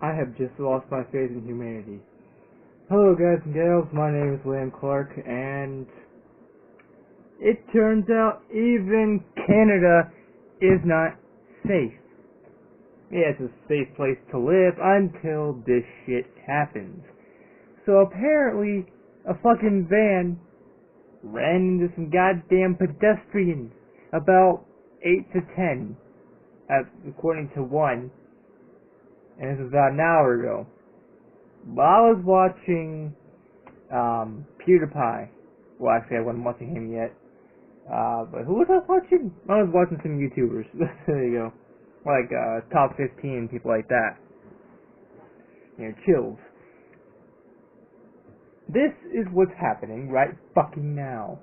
I have just lost my faith in humanity. Hello guys and gals, my name is William Clark, and it turns out even Canada is not safe. Yeah, it's a safe place to live until this shit happens. So apparently, a fucking van ran into some goddamn pedestrians, about 8 to 10, according to one, and this was about an hour ago. But I was watching PewDiePie. Well, actually, I wasn't watching him yet. But who was I watching? I was watching some YouTubers. There you go. Like top 15, people like that. You know, chills. This is what's happening right fucking now.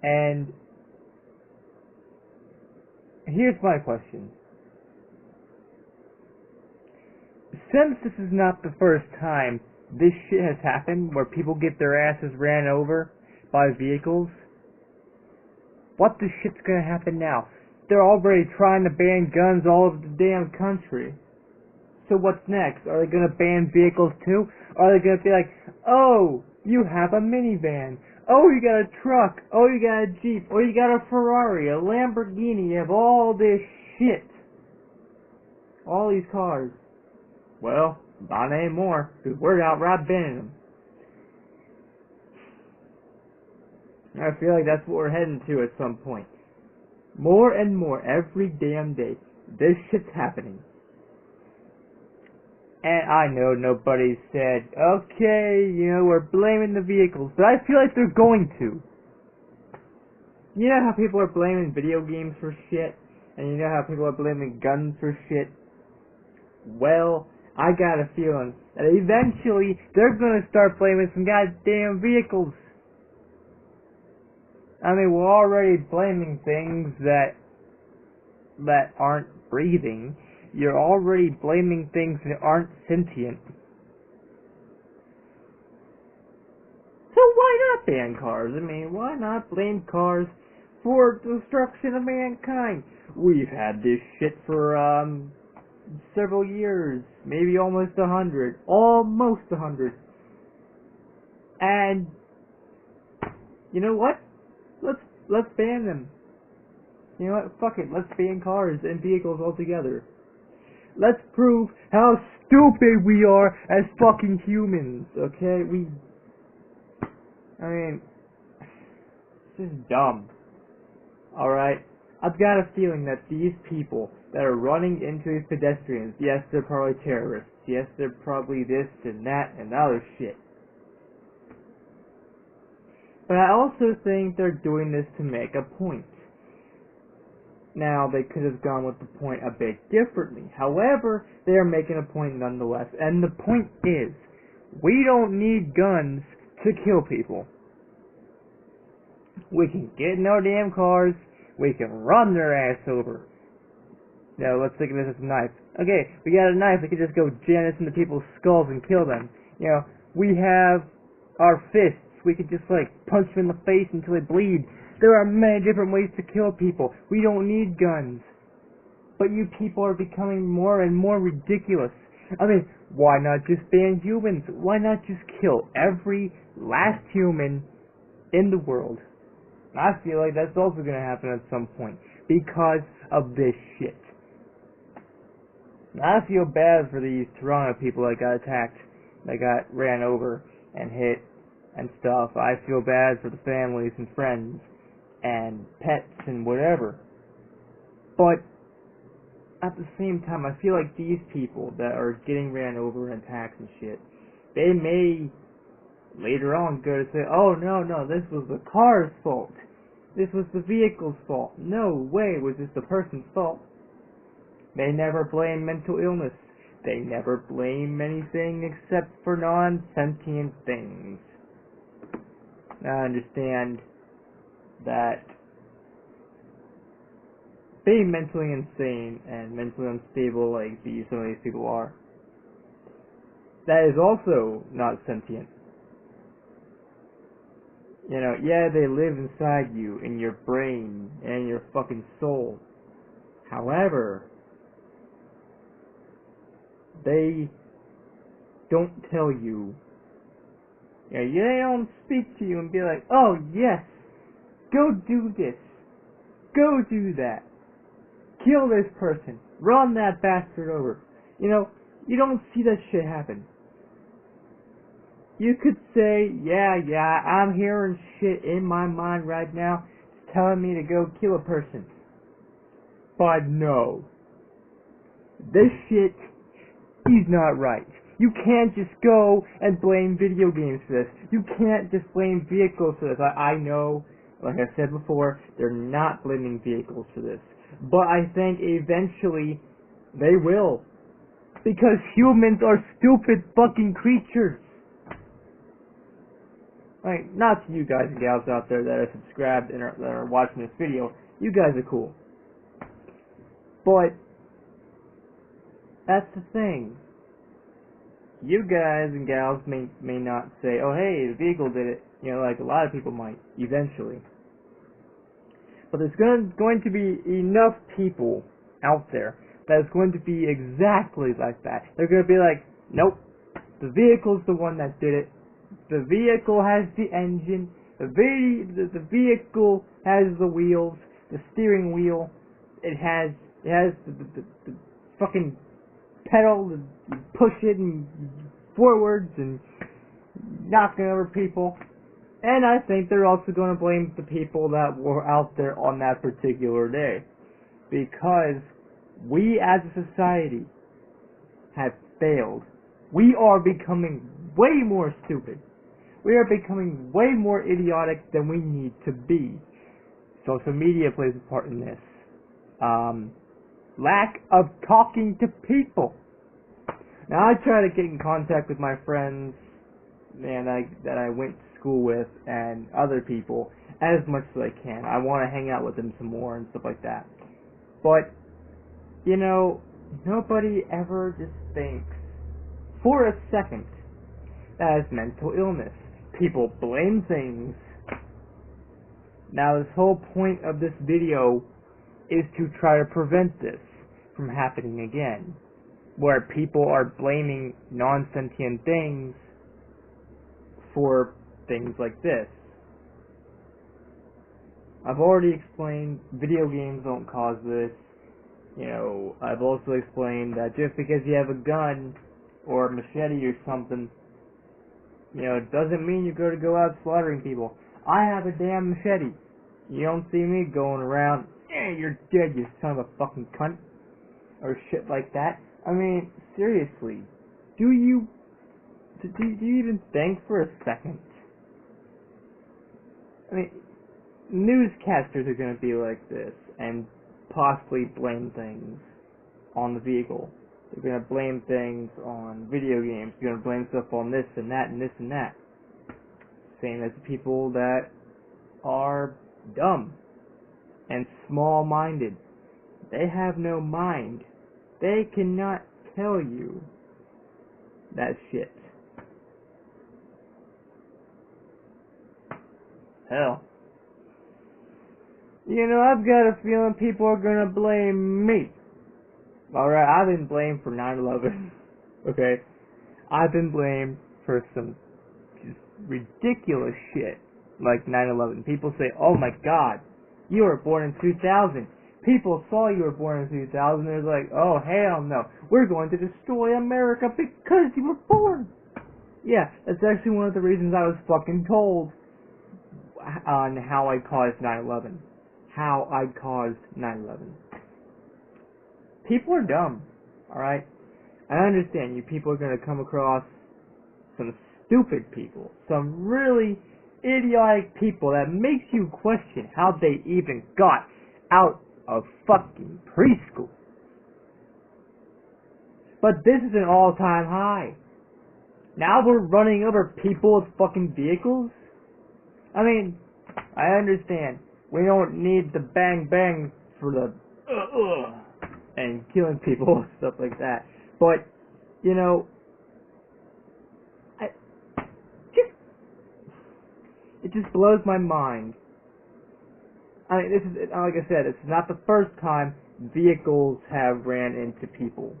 And here's my question. Since this is not the first time this shit has happened, where people get their asses ran over by vehicles, what the shit's gonna happen now? They're already trying to ban guns all over the damn country. So what's next? Are they gonna ban vehicles too? Are they gonna be like, oh, you have a minivan, oh, you got a truck, oh, you got a Jeep, oh, you got a Ferrari, a Lamborghini, you have all this shit. All these cars. Well, not anymore, because we're outright banning them. I feel like that's what we're heading to at some point. More and more, every damn day, this shit's happening. And I know nobody said, okay, we're blaming the vehicles, but I feel like they're going to. You know how people are blaming video games for shit? And you know how people are blaming guns for shit? Well, I got a feeling that eventually they're gonna start blaming some goddamn vehicles. I mean, we're already blaming things that aren't breathing. You're already blaming things that aren't sentient. So why not ban cars? I mean, why not blame cars for destruction of mankind? We've had this shit for, several years, maybe almost 100, almost 100. And you know what? Let's ban them. You know what? Fuck it. Let's ban cars and vehicles altogether. Let's prove how stupid we are as fucking humans. Okay? I mean, it's just dumb. All right. I've got a feeling that these people that are running into these pedestrians, yes, they're probably terrorists. Yes, they're probably this and that and other shit. But I also think they're doing this to make a point. Now, they could have gone with the point a bit differently. However, they are making a point nonetheless. And the point is, we don't need guns to kill people. We can get in our damn cars. We can run their ass over. Now, let's think of this as a knife. Okay, we got a knife. We can just go jam this into people's skulls and kill them. We have our fists. We could just, punch them in the face until they bleed. There are many different ways to kill people. We don't need guns. But you people are becoming more and more ridiculous. I mean, why not just ban humans? Why not just kill every last human in the world? I feel like that's also going to happen at some point because of this shit. I feel bad for these Toronto people that got attacked, that got ran over and hit and stuff. I feel bad for the families and friends and pets and whatever. But at the same time, I feel like these people that are getting ran over and attacked and shit, they may later on go to say, oh no, this was the car's fault. This was the vehicle's fault. No way was this the person's fault. They never blame mental illness. They never blame anything except for non-sentient things. I understand that being mentally insane and mentally unstable like some of these people are, that is also not sentient. Yeah, they live inside you, in your brain, and your fucking soul. However, They don't tell you. You know, they don't speak to you and be like, oh yes, go do this, go do that, kill this person, run that bastard over. You know, you don't see that shit happen. You could say, yeah, I'm hearing shit in my mind right now telling me to go kill a person. But no. This shit is not right. You can't just go and blame video games for this. You can't just blame vehicles for this. I know, like I said before, they're not blaming vehicles for this. But I think eventually they will. Because humans are stupid fucking creatures. Like, not to you guys and gals out there that are subscribed and that are watching this video. You guys are cool. But that's the thing. You guys and gals may not say, oh hey, the vehicle did it. You know, like a lot of people might, eventually. But there's going to be enough people out there that is going to be exactly like that. They're going to be like, nope, the vehicle's the one that did it. The vehicle has the engine. The vehicle has the wheels, the steering wheel. It has the fucking pedal. You push it and forwards and knocking over people. And I think they're also going to blame the people that were out there on that particular day, because we as a society have failed. We are becoming way more stupid. We are becoming way more idiotic than we need to be. Social media plays a part in this. Lack of talking to people. Now I try to get in contact with my friends that I went to school with and other people as much as I can. I want to hang out with them some more and stuff like that. But, you know, nobody ever just thinks for a second that it's mental illness. People blame things. Now this whole point of this video is to try to prevent this from happening again, where people are blaming non-sentient things for things like this. I've already explained video games don't cause this. You know, I've also explained that just because you have a gun or a machete or something, you know, it doesn't mean you're going to go out slaughtering people. I have a damn machete. You don't see me going around, you're dead, you son of a fucking cunt, or shit like that. I mean, seriously, do you even think for a second? I mean, newscasters are going to be like this, and possibly blame things on the vehicle. They're going to blame things on video games. They're going to blame stuff on this and that and this and that. Same as the people that are dumb and small-minded. They have no mind. They cannot tell you that shit. Hell. You know, I've got a feeling people are gonna blame me. Alright, I've been blamed for 9/11. Okay? I've been blamed for some just ridiculous shit like 9/11. People say, oh my god, you were born in 2000. People saw you were born in 2000. They're like, oh hell no, we're going to destroy America because you were born. Yeah, that's actually one of the reasons I was fucking told on how I caused 9/11. How I caused 9/11. People are dumb, alright? I understand you people are going to come across some stupid people, some really idiotic people that makes you question how they even got out of fucking preschool. But this is an all-time high. Now we're running over people with fucking vehicles? I mean, I understand. We don't need the bang bang for the and killing people and stuff like that. But, you know, it just blows my mind. I mean, this is, like I said, it's not the first time vehicles have ran into people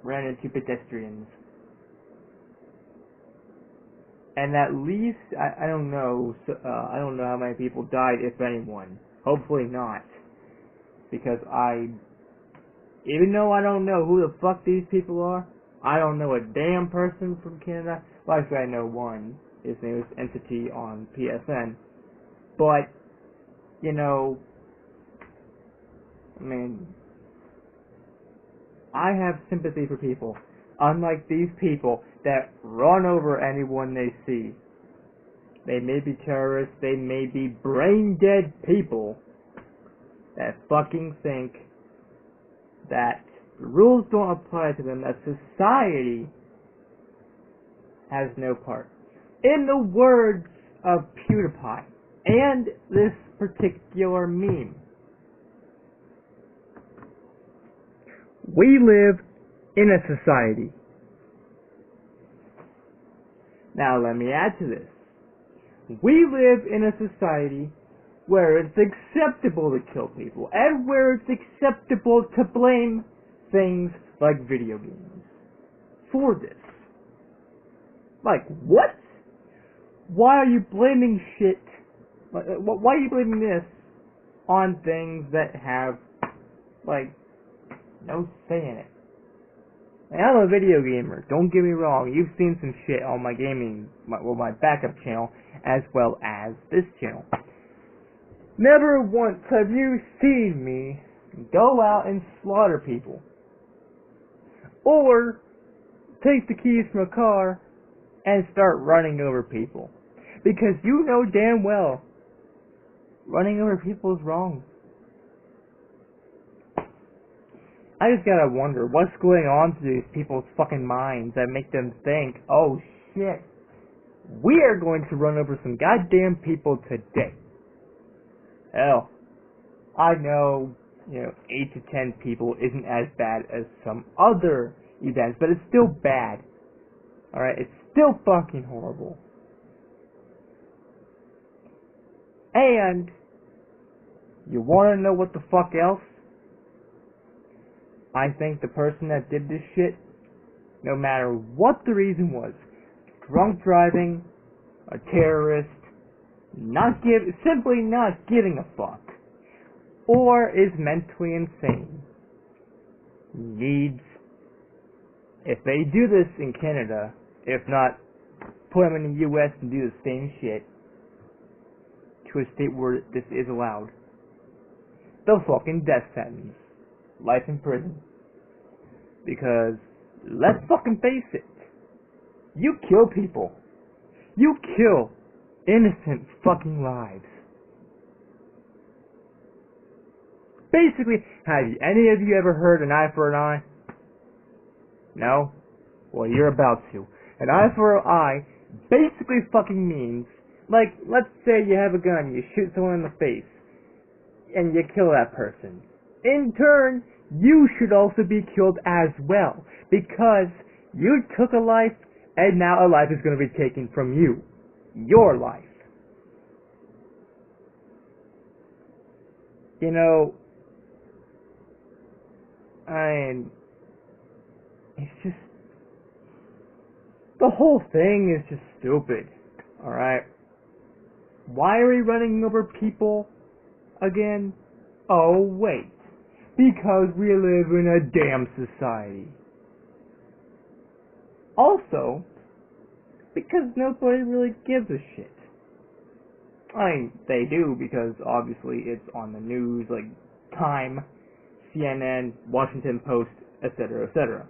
ran into pedestrians. And at least, I don't know, I don't know how many people died, if anyone. Hopefully not. Because even though I don't know who the fuck these people are, I don't know a damn person from Canada. Well, actually I know one. His name is Entity on PSN. But, you know, I mean, I have sympathy for people. Unlike these people that run over anyone they see. They may be terrorists, they may be brain dead people that fucking think that the rules don't apply to them, that society has no part. In the words of PewDiePie and this particular meme, we live in a society. Now let me add to this. We live in a society where it's acceptable to kill people, and where it's acceptable to blame things like video games for this. Like, what? Why are you blaming shit? Why are you blaming this on things that have, like, no say in it? And I'm a video gamer, don't get me wrong, you've seen some shit on my my backup channel, as well as this channel. Never once have you seen me go out and slaughter people. Or take the keys from a car and start running over people. Because you know damn well, running over people is wrong. I just gotta wonder, what's going on through these people's fucking minds that make them think, oh shit, we are going to run over some goddamn people today. Hell, I know, 8 to 10 people isn't as bad as some other events, but it's still bad. Alright, it's still fucking horrible. And, you wanna know what the fuck else? I think the person that did this shit, no matter what the reason was, drunk driving, a terrorist, simply not giving a fuck, or is mentally insane, needs, if they do this in Canada, if not, put them in the US and do the same shit, to a state where this is allowed, they'll fucking death sentence. Life in prison. Because, let's fucking face it, you kill people. You kill innocent fucking lives. Basically, have any of you ever heard an eye for an eye? No? Well, you're about to. An eye for an eye basically fucking means, like, let's say you have a gun, you shoot someone in the face, and you kill that person. In turn, you should also be killed as well, because you took a life, and now a life is going to be taken from you. Your life. It's just, the whole thing is just stupid, alright? Why are we running over people again? Oh, wait. Because we live in a damn society. Also, because nobody really gives a shit. I mean, they do, because obviously it's on the news, like Time, CNN, Washington Post, etc., etc.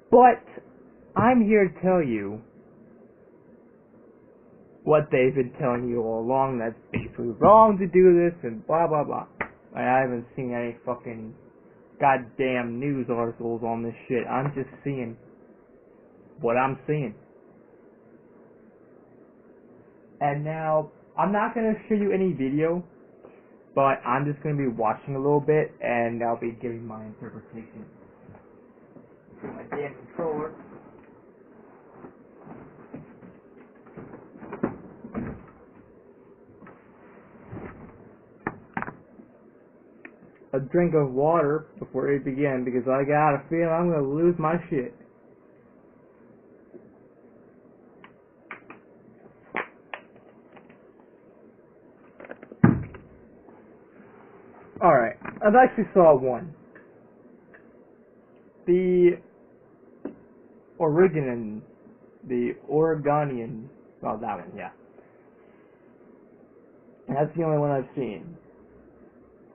But, I'm here to tell you what they've been telling you all along, that's basically wrong to do this, and blah blah blah. I haven't seen any fucking goddamn news articles on this shit. I'm just seeing what I'm seeing. And now, I'm not going to show you any video, but I'm just going to be watching a little bit, and I'll be giving my interpretation. My damn controller. a drink of water before we begin because I got a feeling I'm going to lose my shit. Alright, I've actually saw one. The Oregonian, well, that one, yeah. And that's the only one I've seen.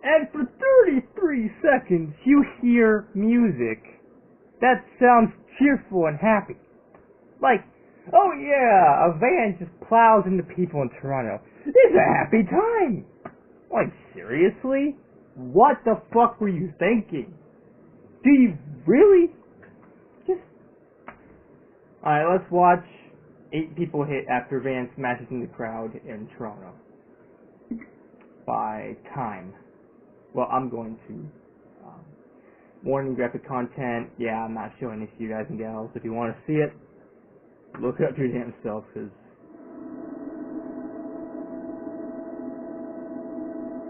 And for 33 seconds, you hear music that sounds cheerful and happy. Like, oh yeah, a van just plows into people in Toronto. It's a happy time! Like, seriously? What the fuck were you thinking? Do you really? Just... Alright, let's watch 8 people hit after van smashes in the crowd in Toronto. By time. Well, I'm going to. Warning, graphic content. Yeah, I'm not showing this to you guys and gals. If you want to see it, look it up your damn self, because...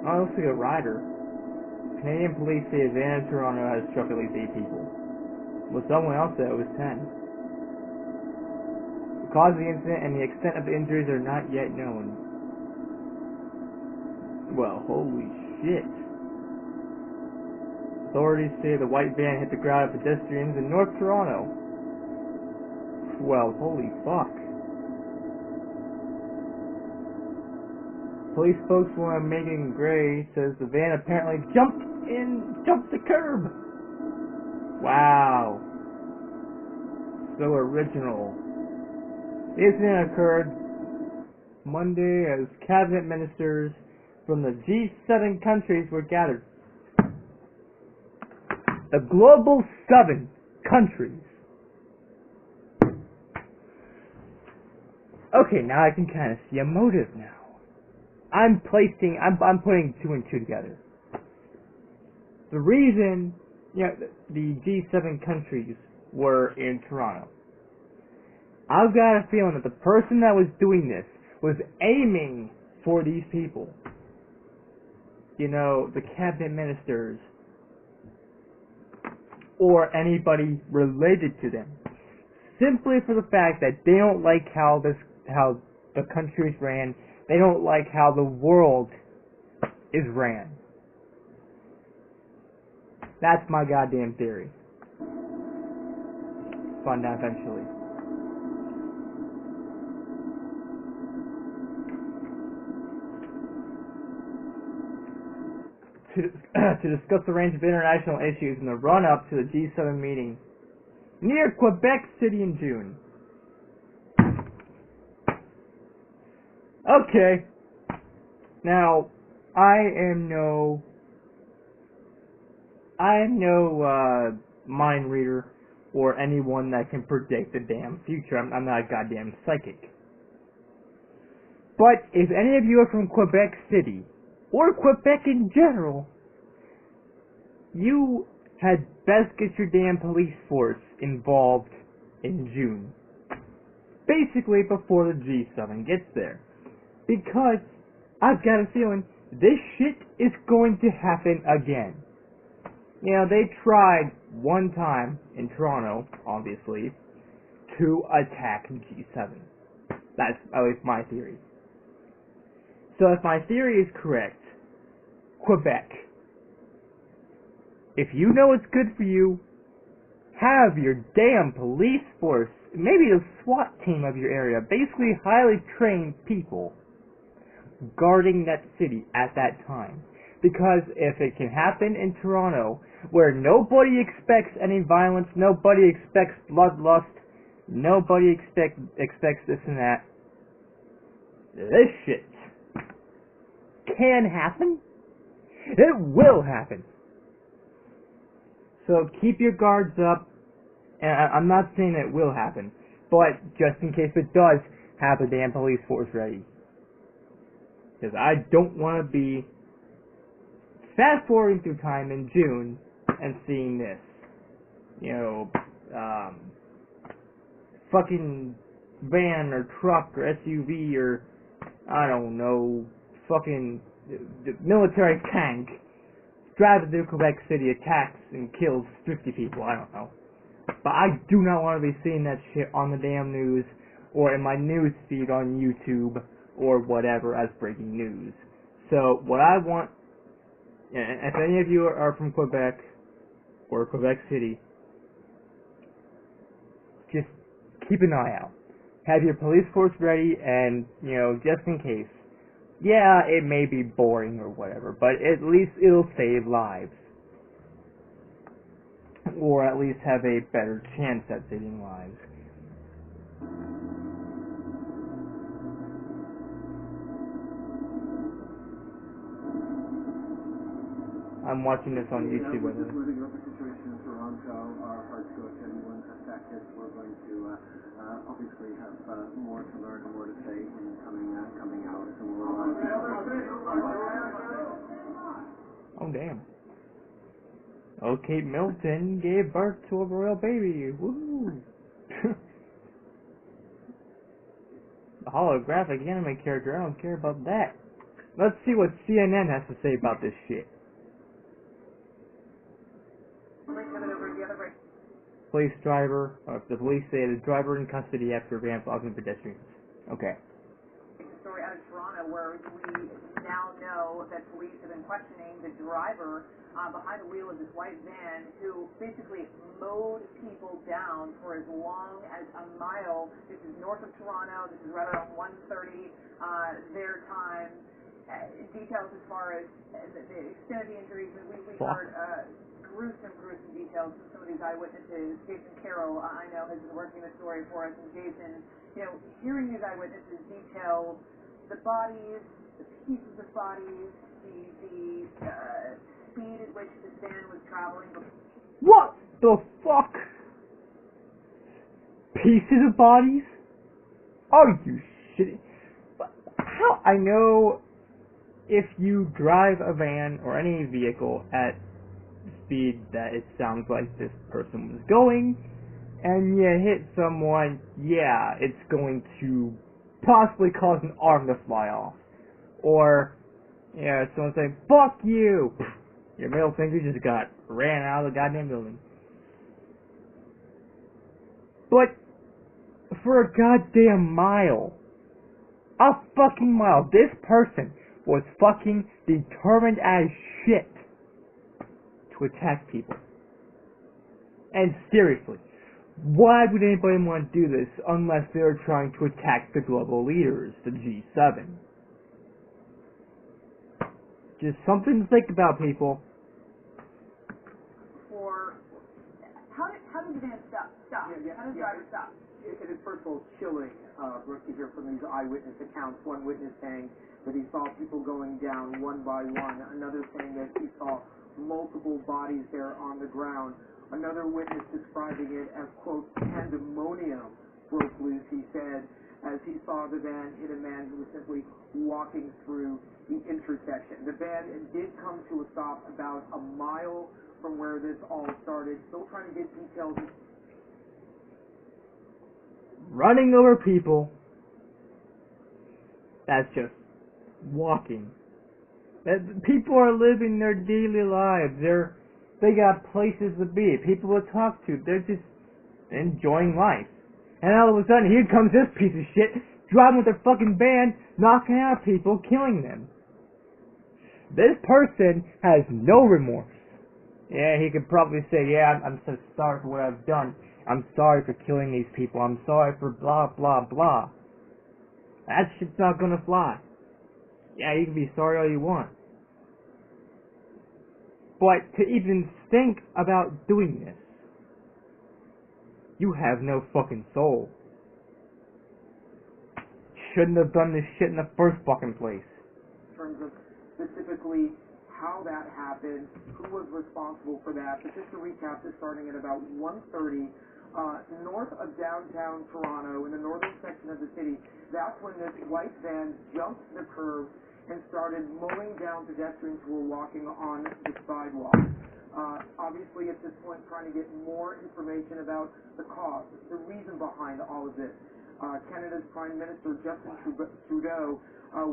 Oh, it looks like a rider. Canadian police say a van in Toronto has struck at least 8 people. Well, someone else said it was 10. The cause of the incident and the extent of the injuries are not yet known. Well, holy shit. Authorities say the white van hit the crowd of pedestrians in North Toronto. Well, holy fuck. Police spokeswoman Megan Gray says the van apparently jumped the curb. Wow. So original. The incident occurred Monday as cabinet ministers from the G7 countries were gathered. The global 7 countries. Okay, now I can kind of see a motive now. I'm putting 2 and 2 together. The reason, the G7 countries were in Toronto. I've got a feeling that the person that was doing this was aiming for these people. The cabinet ministers, or anybody related to them, simply for the fact that they don't like how the country's ran. They don't like how the world is ran. That's my goddamn theory. Find out eventually. To discuss the range of international issues in the run-up to the G7 meeting near Quebec City in June. Okay. Now, I am no mind reader or anyone that can predict the damn future. I'm not a goddamn psychic. But if any of you are from Quebec City, or Quebec in general, you had best get your damn police force involved in June. Basically before the G7 gets there. Because I've got a feeling this shit is going to happen again. They tried one time in Toronto, obviously, to attack G7. That's at least my theory. So if my theory is correct, Quebec, if you know what's good for you, have your damn police force, maybe the SWAT team of your area, basically highly trained people, guarding that city at that time. Because if it can happen in Toronto, where nobody expects any violence, nobody expects bloodlust, nobody expects this and that, this shit can happen. It will happen. So keep your guards up. And I'm not saying it will happen, but just in case it does, have the damn police force ready. Because I don't want to be fast forwarding through time in June and seeing this. Fucking van or truck or SUV or, I don't know, fucking military tank drives through Quebec City, attacks and kills 50 people, I don't know. But I do not want to be seeing that shit on the damn news, or in my news feed on YouTube, or whatever as breaking news. So, what I want, and if any of you are from Quebec, or Quebec City, just keep an eye out. Have your police force ready, and, you know, just in case. Yeah, it may be boring or whatever, but at least it'll save lives. Or at least have a better chance at saving lives. I'm watching this on YouTube. With this moving over situation in Toronto, our hearts go to anyone affected. We're going to obviously have more to learn and more to say in coming out. So we'll, oh damn. Oh, Kate Middleton gave birth to a royal baby. Woo! The holographic anime character, I don't care about that. Let's see what CNN has to say about this shit. Police driver, the police say the driver in custody after van blocking pedestrians. Okay. Story out of Toronto where we now know that police have been questioning the driver behind the wheel of this white van who basically mowed people down for as long as a mile. This is north of Toronto. This is right around 1:30 their time. Details as far as the extent of the injuries. We heard gruesome details from some of these eyewitnesses. Jason Carroll, I know, has been working the story for us. And Jason, you know, hearing these eyewitnesses detail the bodies, the pieces of bodies, the speed at which this van was traveling. What the fuck? Pieces of bodies? Are you shitting? How? I know if you drive a van or any vehicle at the speed that it sounds like this person was going, and you hit someone, yeah, it's going to possibly cause an arm to fly off. Or, yeah, someone saying, fuck you! Your middle finger just got ran out of the goddamn building. But, for a goddamn mile, a fucking mile, this person was fucking determined as shit to attack people. And seriously, why would anybody want to do this unless they're trying to attack the global leaders, the G7? Just something to think about, people. How does the van stop? How does the driver stop? It is first of all chilling, Brooke, to hear from these eyewitness accounts. One witness saying that he saw people going down one by one. Another saying that he saw multiple bodies there on the ground. Another witness describing it as, quote, pandemonium broke loose, he said, as he saw the van hit a man who was simply walking through the intersection. The van did come to a stop about a mile from where this all started. Still trying to get details. Running over people, that's just walking. People are living their daily lives. They got places to be, people to talk to. They're just enjoying life. And all of a sudden, here comes this piece of shit, driving with their fucking van, knocking out people, killing them. This person has no remorse. Yeah, he could probably say, yeah, I'm so sorry for what I've done. I'm sorry for killing these people. I'm sorry for blah, blah, blah. That shit's not gonna fly. Yeah, you can be sorry all you want. But to even think about doing this, you have no fucking soul. Shouldn't have done this shit in the first fucking place. In terms of specifically how that happened, who was responsible for that. But just to recap, this starting at about 1:30 north of downtown Toronto, in the northern section of the city. That's when this white van jumped the curb and started mowing down pedestrians who were walking on the sidewalk. Obviously, at this point, trying to get more information about the cause, the reason behind all of this. Canada's Prime Minister Justin Trudeau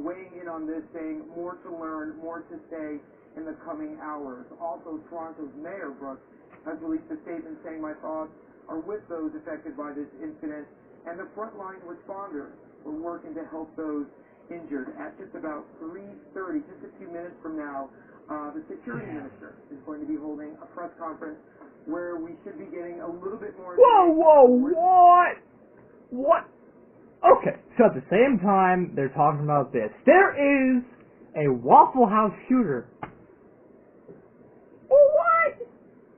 weighing in on this, saying more to learn, more to say, in the coming hours. Also, Toronto's Mayor, Brooks, has released a statement saying, "My thoughts are with those affected by this incident and the frontline responders. We're working to help those injured." At just about 3:30, just a few minutes from now, the security minister is going to be holding a press conference where we should be getting a little bit more... What? What? Okay, so at the same time, they're talking about this. There is a Waffle House shooter. What?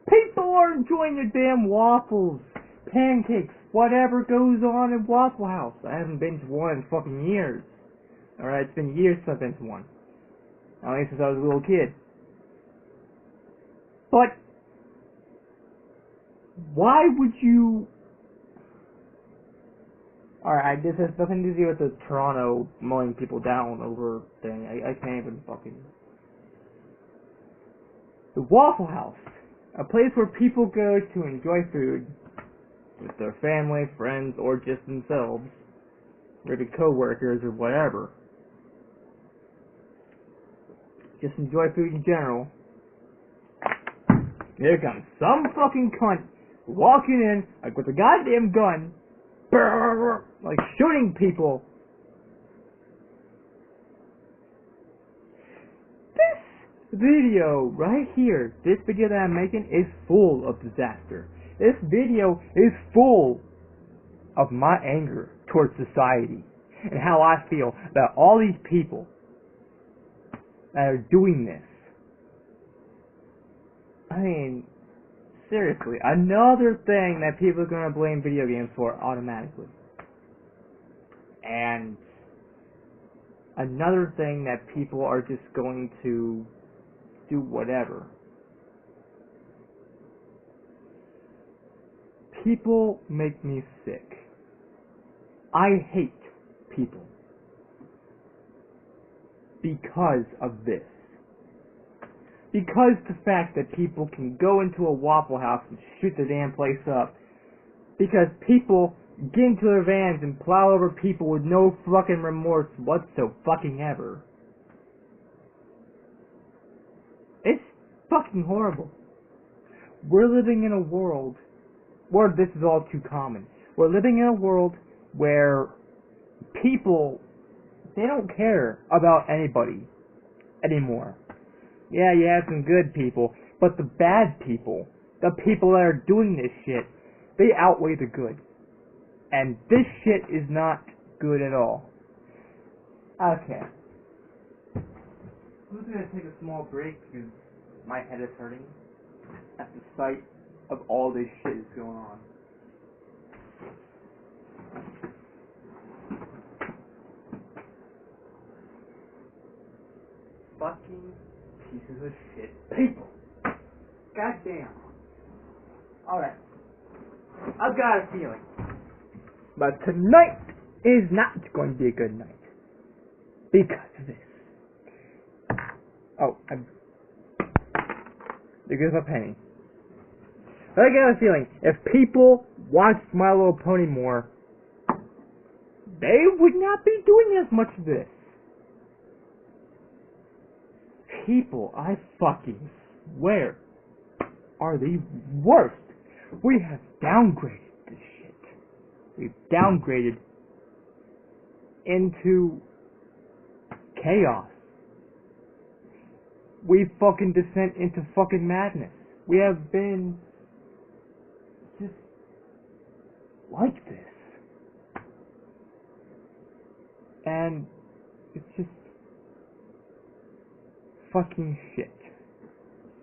People are enjoying their damn waffles, pancakes, whatever goes on in Waffle House. I haven't been to one in fucking years. Alright, it's been years since I've been to one. At least since I was a little kid. But why would you... Alright, this has nothing to do with the Toronto mowing people down over thing. I can't even fucking... The Waffle House. A place where people go to enjoy food with their family, friends, or just themselves. Maybe co-workers or whatever. Just enjoy food in general. Here comes some fucking cunt walking in, like with a goddamn gun, like shooting people. This video right here, this video that I'm making is full of disaster. This video is full of my anger towards society and how I feel about all these people that are doing this. I mean, seriously, another thing that people are going to blame video games for automatically. And another thing that people are just going to do whatever. People make me sick. I hate people because of this. Because the fact that people can go into a Waffle House and shoot the damn place up. Because people get into their vans and plow over people with no fucking remorse whatsoever. It's fucking horrible. We're living in a world where this is all too common. We're living in a world where people, they don't care about anybody anymore. Yeah, you have some good people, but the bad people, the people that are doing this shit, they outweigh the good. And this shit is not good at all. Okay. I'm just gonna take a small break because my head is hurting at the sight of all this shit that's going on. Fucking pieces of shit people. Goddamn. Alright. I've got a feeling. But tonight is not going to be a good night. Because of this. Oh, there goes my penny. But I got a feeling, if people watched My Little Pony more, they would not be doing as much of this. People, I fucking swear, are the worst. We have downgraded this shit. We've downgraded into chaos. We fucking descend into fucking madness. We have been just like this. And it's just fucking shit.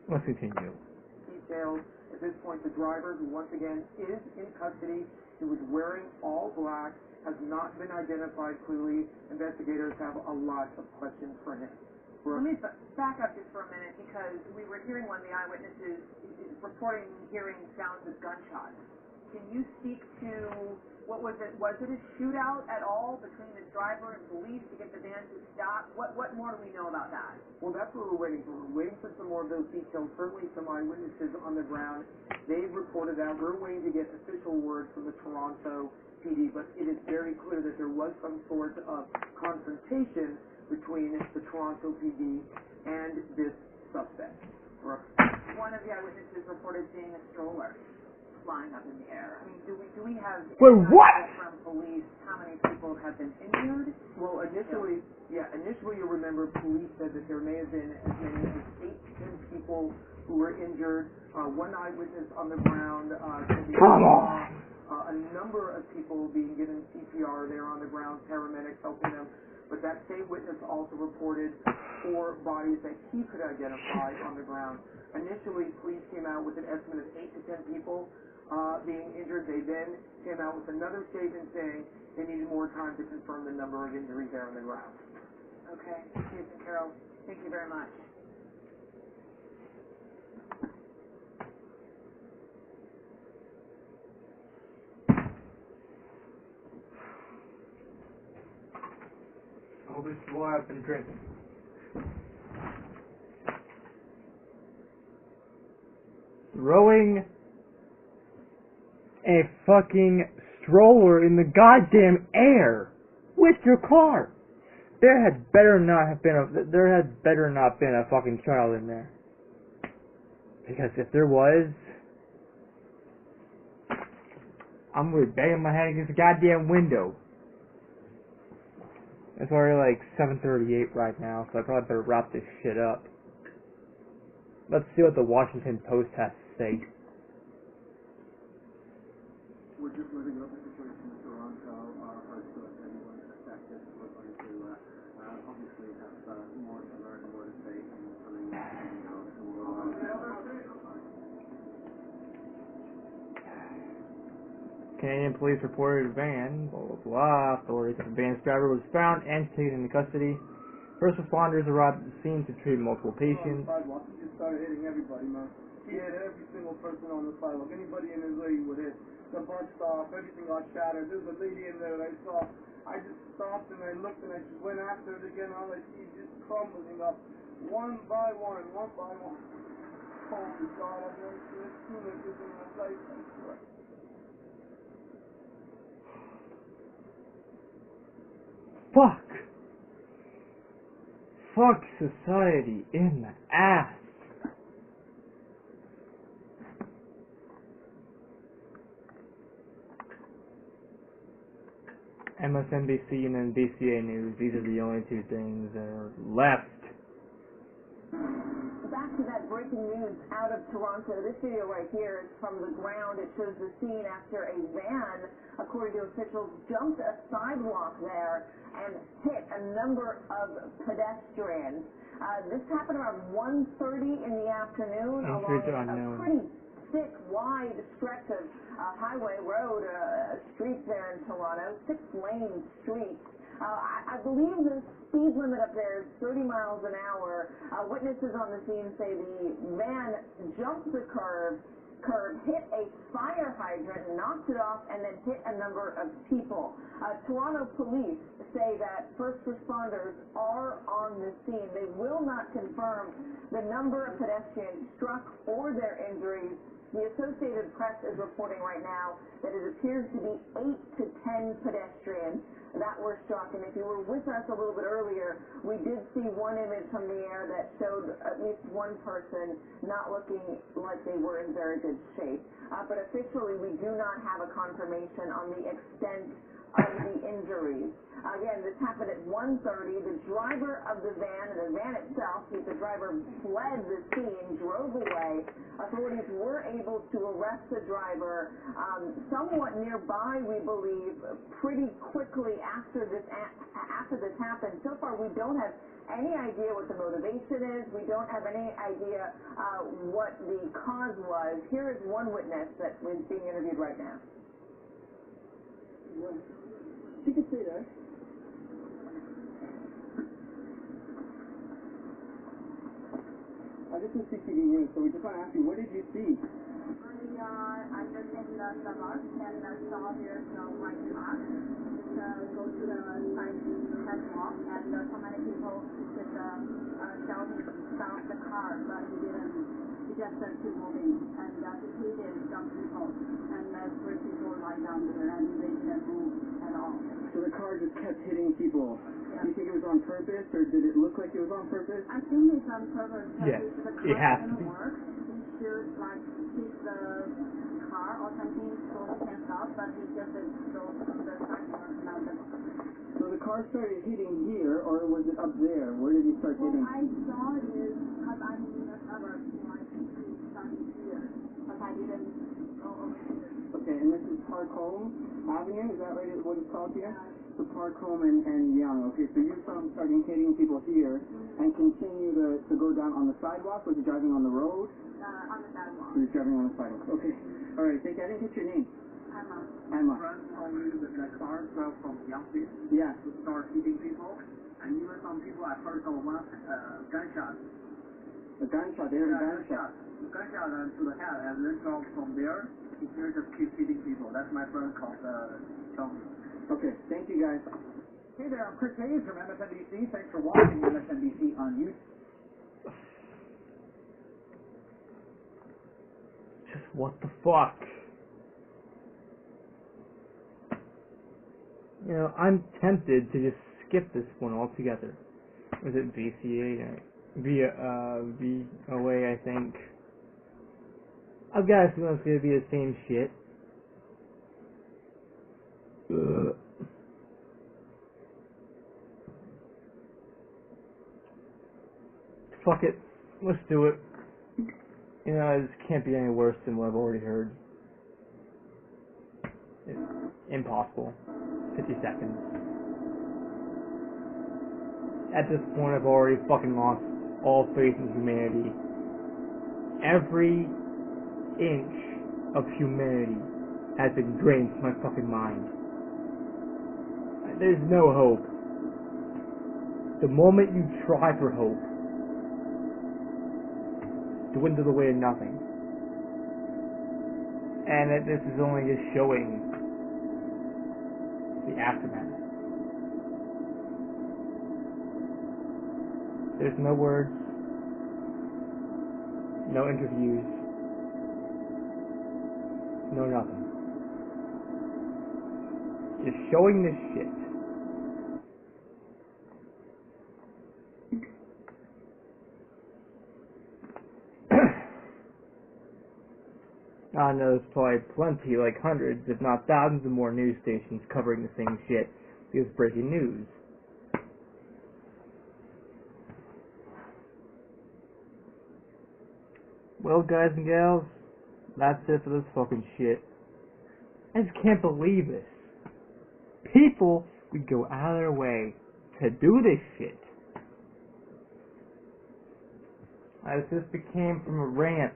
Let's continue. Details. At this point, the driver, who once again is in custody, who was wearing all black, has not been identified clearly. Investigators have a lot of questions for him. Let me back up just for a minute, because we were hearing one of the eyewitnesses reporting hearing sounds of gunshots. Can you speak to, what was it? Was it a shootout at all between the driver and police to get the van to stop? What more do we know about that? Well, that's what we're waiting for. We're waiting for some more of those details. Certainly some eyewitnesses on the ground. They've reported that. We're waiting to get official word from the Toronto PD, but it is very clear that there was some sort of confrontation between the Toronto PD and this suspect. Brooks? One of the eyewitnesses reported seeing a stroller flying up in the air. I mean, do we have Wait, any what? idea from police how many people have been injured? Well, initially you remember police said that there may have been as many as 8 to 10 people who were injured. One eyewitness on the ground said he saw a number of people being given CPR there on the ground, paramedics helping them. But that same witness also reported 4 bodies that he could identify on the ground. Initially, police came out with an estimate of 8 to 10 people being injured. They then came out with another statement saying they needed more time to confirm the number of injuries there on the ground. Okay, Jason Carroll, thank you very much. Oh, this is why I've been drinking. Throwing a fucking stroller in the goddamn air with your car. There had better not been a fucking child in there. Because if there was, I'm gonna be banging my head against the goddamn window. It's already like 7:38 right now, so I probably better wrap this shit up. Let's see what the Washington Post has to say. We're just living up the situation in Toronto. Hearts to anyone affected. We're going to obviously have more to learn and more to say in the coming hours. Canadian police reported a van, blah blah blah. Authorities said the van's driver was found and taken into custody. First responders arrived at the scene to treat multiple patients. Sidewalk, he just started hitting everybody, man. He hit every single person on the sidewalk. Anybody in his way he would hit. The bus stopped, everything got shattered. There's a lady in there that I saw. I just stopped and I looked and I just went after it again. All I see is just crumbling up, one by one, one by one. Holy God, I've never seen a scene like this in my life, I swear. Fuck! Fuck society in the ass! MSNBC and then BCA News, these are the only 2 things that are left. Back to that breaking news out of Toronto. This video right here is from the ground. It shows the scene after a van, according to officials, jumped a sidewalk there and hit a number of pedestrians. This happened around 1:30 in the afternoon along a pretty thick, wide stretch of highway road, street there in Toronto, 6-lane street. I believe the speed limit up there is 30 miles an hour. Witnesses on the scene say the van jumped the curb, hit a fire hydrant, knocked it off, and then hit a number of people. Toronto police say that first responders are on the scene. They will not confirm the number of pedestrians struck or their injuries. The Associated Press is reporting right now that it appears to be 8 to 10 pedestrians that were struck. And if you were with us a little bit earlier, we did see one image from the air that showed at least one person not looking like they were in very good shape. But officially, we do not have a confirmation on the extent of the injuries. Again, this happened at 1:30. The driver of the van, and the van itself, the driver fled the scene, drove away. Authorities were able to arrest the driver somewhat nearby, we believe, pretty quickly after this happened. So far, we don't have any idea what the motivation is. We don't have any idea what the cause was. Here is one witness that is being interviewed right now. She could say that. This is CTV News, so we just want to ask you, what did you see? I just in the suburbs and saw there's no white car. Go to the sidewalk and so many people just shouting, stop the car, but he didn't. He just keep moving and he hit some people and 3 people lie down there and they didn't move at all. So the car just kept hitting people? Yes. Do you think it was on purpose, or did it look like it was on purpose? I think it's on purpose because Yes, if the it car has to didn't be. work, he should like hit the car or something so he can stop, but he just goes on the side door, not the. So the car started hitting here, or was it up there? Where did he start What hitting? I saw is because I'm in the suburbs, like he started here, but I didn't go over here. Okay, and this is Parkholme Avenue, is that right, what it's called here? So Parkholme and Young. Okay, so you saw him starting hitting people here and continue to go down on the sidewalk? Was he driving on the road? On the sidewalk. He was driving on the sidewalk. Okay. All right, thank you. I didn't get your name. Emma. Emma. Friends told me that the cars from Young Street Yeah. to start hitting people, and even some people I heard of one gunshot. A gunshot. They heard a gunshot. Gunshot to the head, and then from there, he just keeps hitting people. That's my friend called told me. Okay, thank you guys. Hey there, I'm Chris Hayes from MSNBC. Thanks for watching MSNBC on YouTube. Just what the fuck? You know, I'm tempted to just skip this one altogether. Was it VCA? VOA, I think. I've got a feeling it's gonna be the same shit. Ugh. Fuck it. Let's do it. You know, this can't be any worse than what I've already heard. It's impossible. 50 seconds. At this point, I've already fucking lost all faith in humanity. Every inch of humanity has been drained from my fucking mind. There's no hope. The moment you try for hope, dwindles away to nothing. And that this is only just showing the aftermath. There's no words, no interviews, no nothing. Just showing this shit. I know there's probably plenty, like hundreds, if not thousands of more news stations covering the same shit. Because breaking news. Well, guys and gals, that's it for this fucking shit. I just can't believe this. People would go out of their way to do this shit. This became from a rant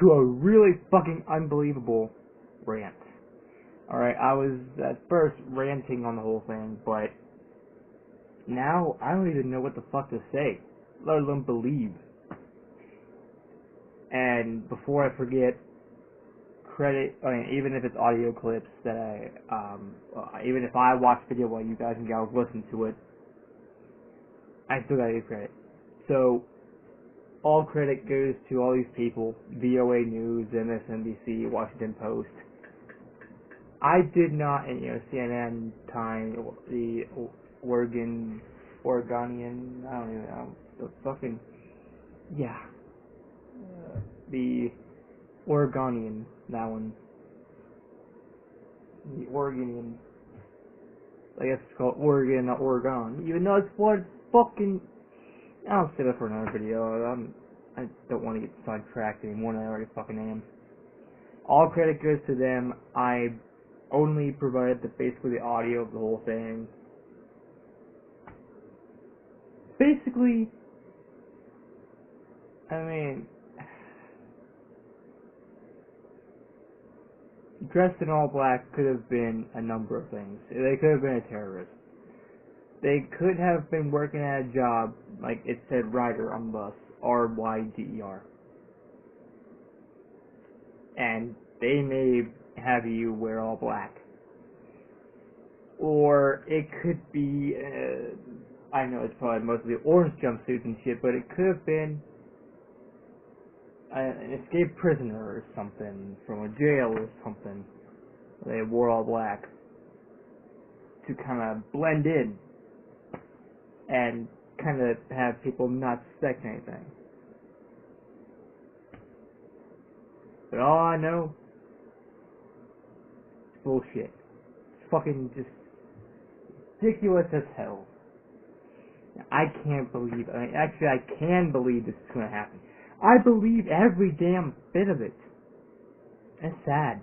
to a really fucking unbelievable rant. Alright, I was at first ranting on the whole thing, but now I don't even know what the fuck to say, let alone believe. And before I forget, even if it's audio clips that even if I watch video while you guys and gals listen to it, I still gotta give credit. So, all credit goes to all these people, VOA News, MSNBC, Washington Post. I did not, and CNN, Time, the Oregonian, I don't even know, the fucking, yeah, the Oregonian, that one, the Oregonian, I guess it's called Oregon, not Oregon, even though it's what fucking, I'll save it for another video. I don't want to get sidetracked anymore than I already fucking am. All credit goes to them. I only provided basically the audio of the whole thing. Basically, I mean, dressed in all black could have been a number of things. They could have been a terrorist. They could have been working at a job, like it said Ryder on the bus, R-Y-D-E-R. And they may have you wear all black. Or it could be, I know it's probably mostly orange jumpsuits and shit, but it could have been an escaped prisoner or something from a jail or something. They wore all black to kind of blend in and kind of have people not suspect anything. But all I know is bullshit. It's fucking just ridiculous as hell. I can't believe, actually I can believe this is going to happen. I believe every damn bit of it. It's sad.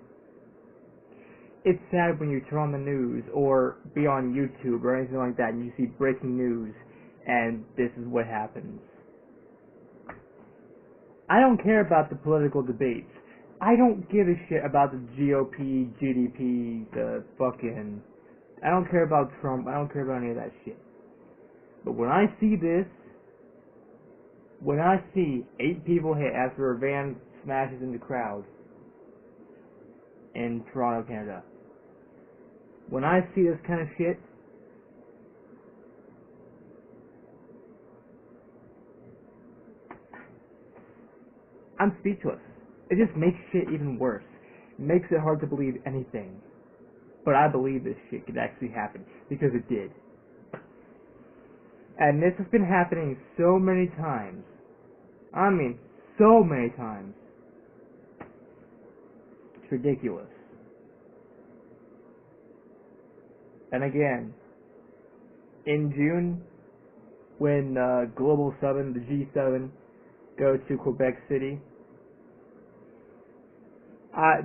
It's sad when you turn on the news or be on YouTube or anything like that and you see breaking news and this is what happens. I don't care about the political debates. I don't give a shit about the GOP, GDP, I don't care about Trump. I don't care about any of that shit. But when I see this, when I see 8 people hit after a van smashes into crowds in Toronto, Canada, when I see this kind of shit, I'm speechless. It just makes shit even worse. It makes it hard to believe anything. But I believe this shit could actually happen, because it did. And this has been happening so many times. I mean, so many times. It's ridiculous. And again, in June, when Global 7, the G7, go to Quebec City,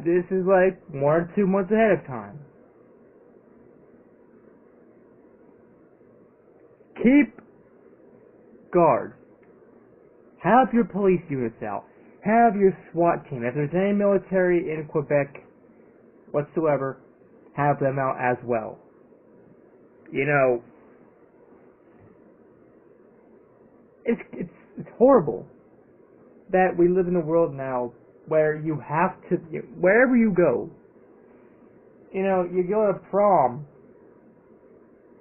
this is like 1 or 2 months ahead of time. Keep guard. Have your police units out. Have your SWAT team. If there's any military in Quebec whatsoever, have them out as well. You know, it's horrible that we live in a world now where you have to, wherever you go, you know, you go to prom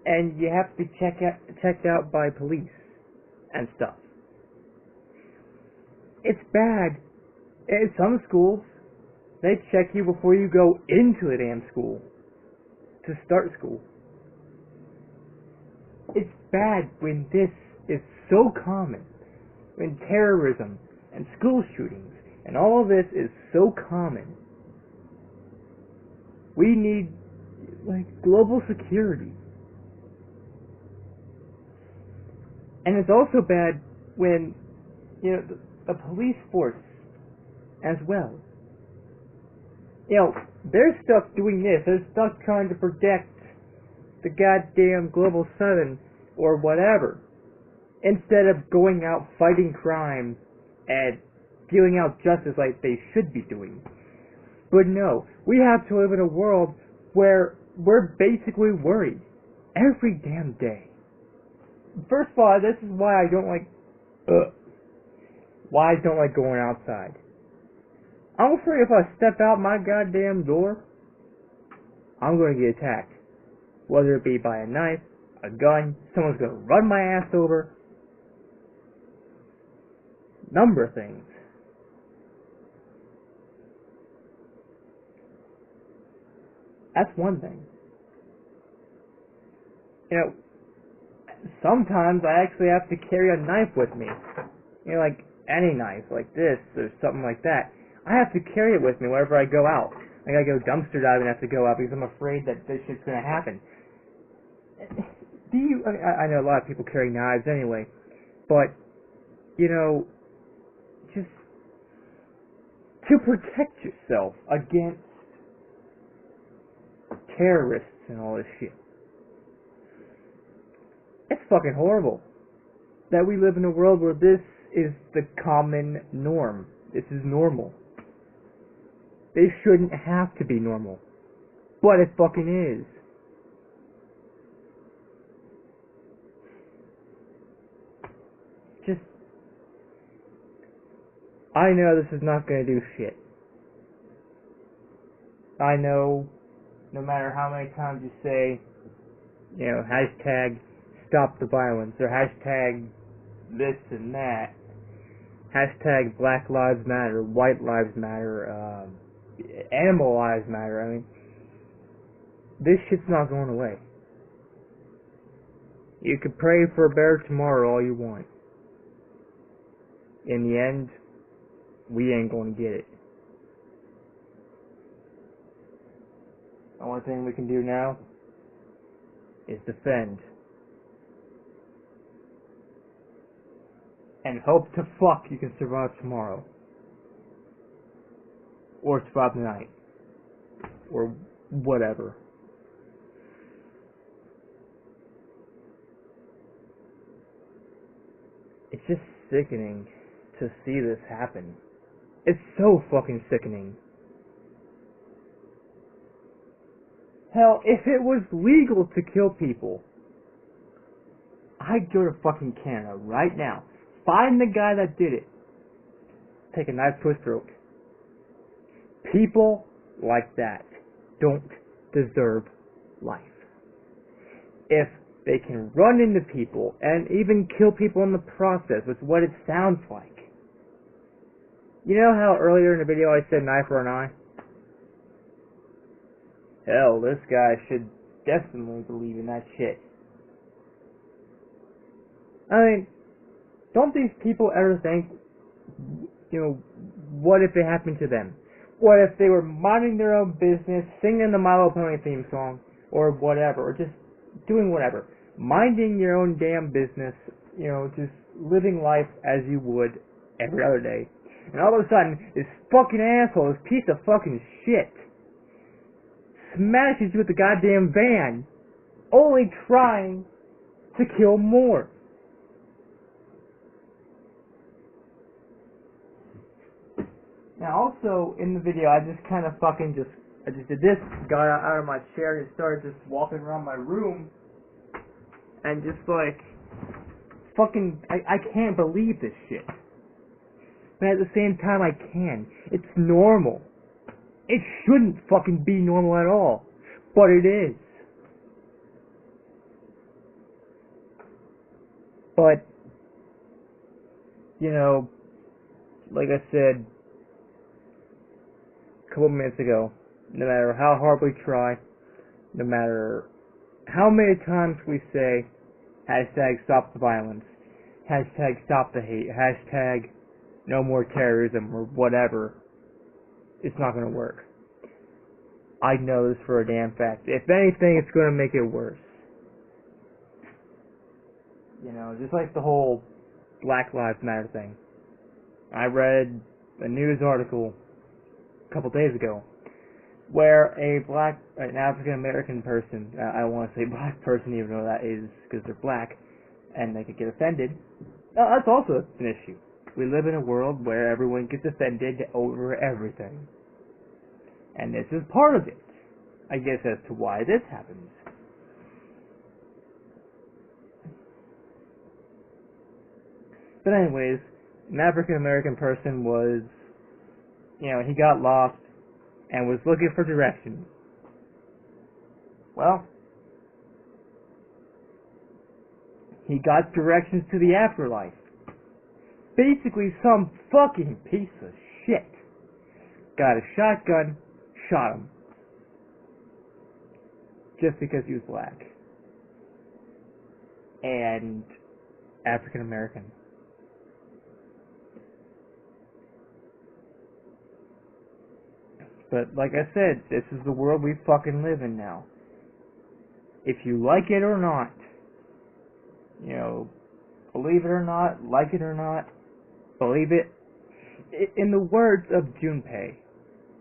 and you have to be checked out by police and stuff. It's bad. In some schools, they check you before you go into the damn school to start school. It's bad when this is so common, when terrorism and school shootings and all of this is so common. We need, like, global security. And it's also bad when, you know, the police force as well. You know, they're stuck doing this. They're stuck trying to protect the goddamn Global 7 or whatever, instead of going out fighting crime and dealing out justice like they should be doing. But no, we have to live in a world where we're basically worried every damn day. First of all, this is why I don't like going outside. I'm afraid if I step out my goddamn door, I'm going to get attacked. Whether it be by a knife, a gun, someone's going to run my ass over. Number of things. That's one thing. You know, sometimes I actually have to carry a knife with me. You know, like any knife, like this, or something like that. I have to carry it with me wherever I go out. I gotta go dumpster diving, I have to go out because I'm afraid that this shit's gonna happen. I know a lot of people carry knives anyway, but, you know, just to protect yourself against terrorists and all this shit. It's fucking horrible that we live in a world where this is the common norm. This is normal. This shouldn't have to be normal, but it fucking is. Just, I know this is not gonna do shit. I know, no matter how many times you say, you know, hashtag stop the violence, or hashtag this and that, hashtag Black Lives Matter, White Lives Matter, Animal Lives Matter, I mean, this shit's not going away. You can pray for a better tomorrow all you want. In the end, we ain't gonna get it. The only thing we can do now is defend. And hope to fuck you can survive tomorrow. Or survive the night. Or whatever. It's just sickening to see this happen. It's so fucking sickening. Hell, if it was legal to kill people, I'd go to fucking Canada right now. Find the guy that did it. Take a knife to his throat. People like that don't deserve life. If they can run into people and even kill people in the process, which is what it sounds like. You know how earlier in the video I said an eye for an eye? Hell, this guy should definitely believe in that shit. I mean, don't these people ever think, what if it happened to them? What if they were minding their own business, singing the My Little Pony theme song, or whatever, or just doing whatever. Minding your own damn business, just living life as you would every other day. And all of a sudden, this fucking asshole, this piece of fucking shit, smashes you with the goddamn van, only trying to kill more. Now also, in the video, I just kind of I just did this, got out of my chair and started just walking around my room, and just I can't believe this shit. But at the same time, I can. It's normal. It shouldn't fucking be normal at all. But it is. But, like I said a couple minutes ago, no matter how hard we try, no matter how many times we say, #stop the violence, #stop the hate, #no more terrorism, or whatever, it's not going to work. I know this for a damn fact. If anything, it's going to make it worse. Just like the whole Black Lives Matter thing. I read a news article a couple days ago where an African American person, I don't want to say black person even though that is because they're black and they could get offended. That's also an issue. We live in a world where everyone gets offended over everything. And this is part of it, I guess, as to why this happens. But anyways, an African American person was, he got lost and was looking for directions. Well, he got directions to the afterlife. Basically, some fucking piece of shit got a shotgun, shot him. Just because he was black. And African American. But like I said, this is the world we fucking live in now. If you like it or not, believe it or not, like it or not, believe it. In the words of Junpei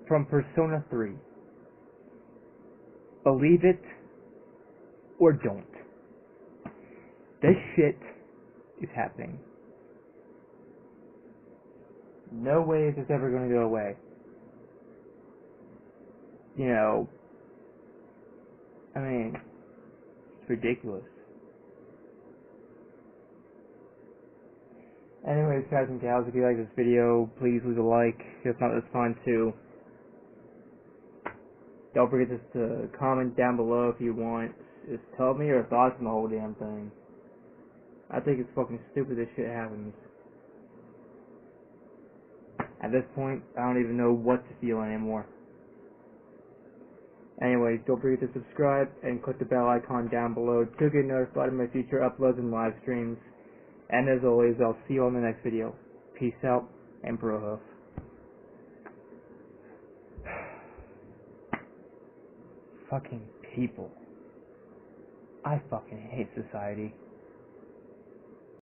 from Persona 3, believe it or don't. This shit is happening. No way is this ever going to go away. It's ridiculous. Anyways, guys and gals, if you like this video, please leave a like. If not, that's fine too. Don't forget to comment down below if you want. Just tell me your thoughts on the whole damn thing. I think it's fucking stupid this shit happens. At this point, I don't even know what to feel anymore. Anyways, don't forget to subscribe and click the bell icon down below to get notified of my future uploads and live streams. And as always, I'll see you on the next video. Peace out, and Brohoof. Fucking people. I fucking hate society.